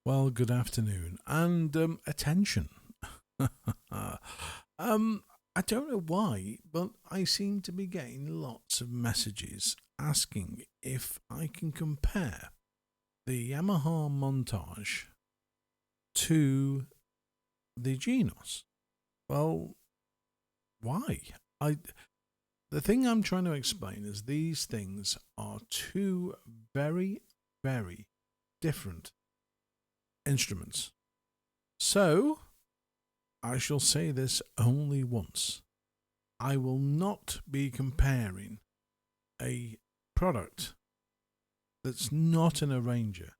Well, good afternoon and attention. I don't know why, but I seem to be getting lots of messages asking if I can compare the Yamaha montage to the Genos. Well, why? I the thing I'm trying to explain is these things are two very, very different instruments. So, I shall say this only once. I will not be comparing a product that's not an arranger.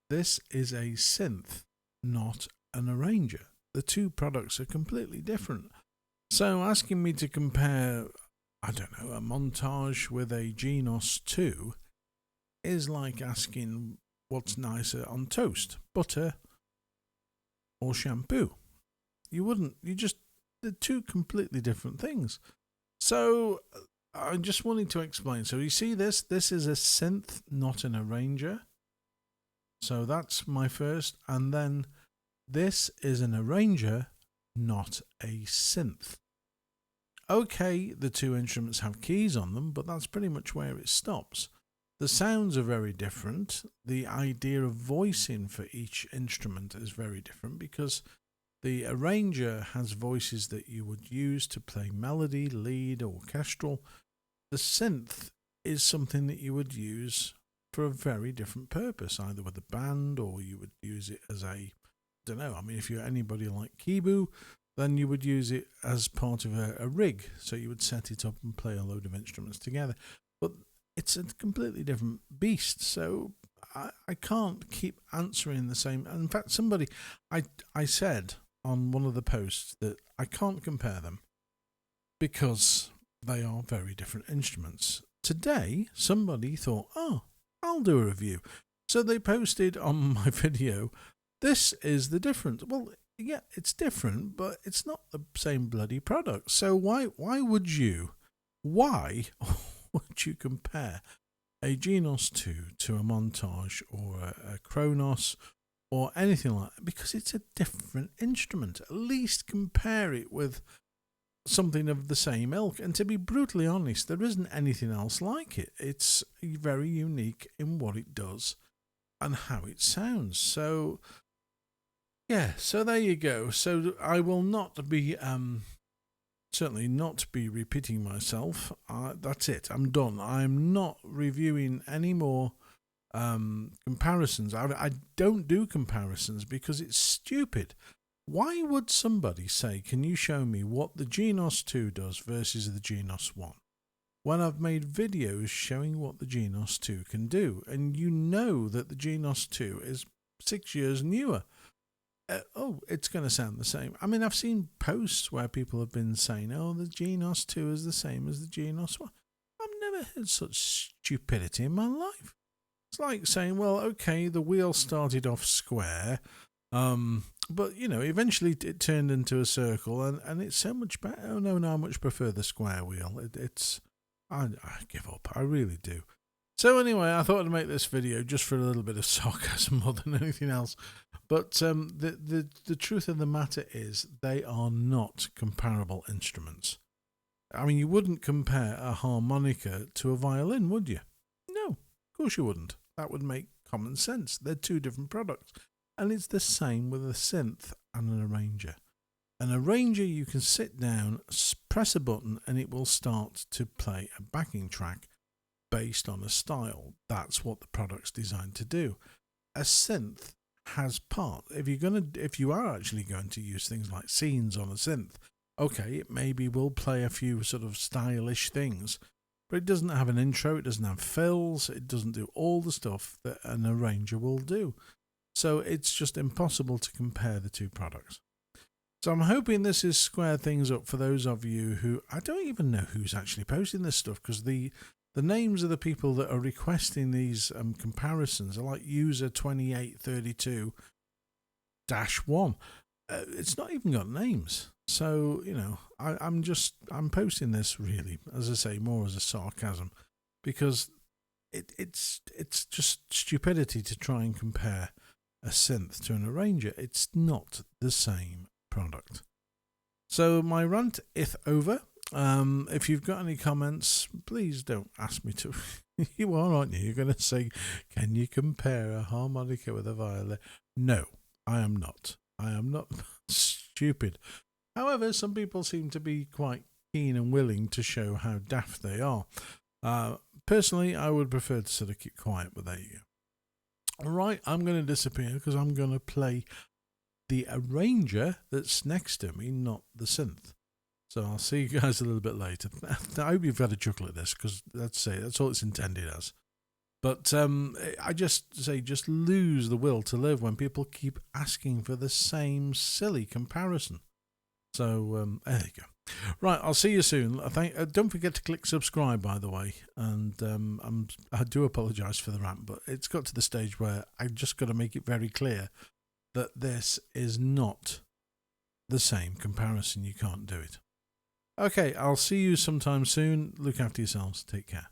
This is a synth, not an arranger. The two products are completely different. So, asking me to compare, I don't know, a montage with a Genos 2 is like asking what's nicer on toast, butter or shampoo. They're two completely different things. So I just wanted to explain. So you see this? This is a synth, not an arranger. So that's my first. And then this is an arranger, not a synth. Okay, the two instruments have keys on them, but that's pretty much where it stops. The sounds are very different. The idea of voicing for each instrument is very different because the arranger has voices that you would use to play melody, lead, orchestral. The synth is something that you would use for a very different purpose, either with a band or you would use it as I don't know. I mean, if you're anybody like Kibu, then you would use it as part of a rig. So you would set it up and play a load of instruments together. But it's a completely different beast. So I can't keep answering the same. In fact, I said on one of the posts that I can't compare them because they are very different instruments. Today, somebody thought, I'll do a review. So they posted on my video, this is the difference. Well, yeah, it's different, but it's not the same bloody product. So why would you compare a Genos 2 to a montage or a Kronos or anything like that? Because it's a different instrument. At least compare it with something of the same ilk. And to be brutally honest, there isn't anything else like it. It's very unique in what it does and how it sounds. So, yeah, so there you go. So I will not be, certainly not be repeating myself. That's it. I'm done. I'm not reviewing any more comparisons. I don't do comparisons because it's stupid. Why would somebody say, can you show me what the Genos 2 does versus the Genos 1? When I've made videos showing what the Genos 2 can do, and you know that the Genos 2 is 6 years newer. It's going to sound the same. I mean, I've seen posts where people have been saying, the Genos 2 is the same as the Genos 1. I've never heard such stupidity in my life. It's like saying, well, okay, the wheel started off square, but, eventually it turned into a circle, and it's so much better. Oh, no, I much prefer the square wheel. I give up. I really do. So anyway, I thought I'd make this video just for a little bit of sarcasm more than anything else. But the truth of the matter is they are not comparable instruments. I mean, you wouldn't compare a harmonica to a violin, would you? No, of course you wouldn't. That would make common sense. They're two different products. And it's the same with a synth and an arranger. An arranger, you can sit down, press a button, and it will start to play a backing track based on a style. That's what the product's designed to do. A synth has part. If you are actually going to use things like scenes on a synth, okay, it maybe will play a few sort of stylish things, but it doesn't have an intro, it doesn't have fills, it doesn't do all the stuff that an arranger will do. So it's just impossible to compare the two products. So I'm hoping this has squared things up for those of you who, I don't even know who's actually posting this stuff, because the names of the people that are requesting these comparisons are like user 2832-1. It's not even got names. So, I'm posting this really, as I say, more as a sarcasm, because it's just stupidity to try and compare a synth to an arranger. It's not the same product. So my rant is over. If you've got any comments, please don't ask me to. You are, aren't you? You're going to say, can you compare a harmonica with a violin? No, I am not. I am not stupid. However, some people seem to be quite keen and willing to show how daft they are. Personally, I would prefer to sort of keep quiet, but there you go. All right, I'm going to disappear because I'm going to play the arranger that's next to me, not the synth. So I'll see you guys a little bit later. I hope you've had a chuckle at this, because that's all it's intended as. But I just say, just lose the will to live when people keep asking for the same silly comparison. So there you go. Right, I'll see you soon. Don't forget to click subscribe, by the way. And I do apologise for the rant, but it's got to the stage where I've just got to make it very clear that this is not the same comparison. You can't do it. Okay, I'll see you sometime soon. Look after yourselves. Take care.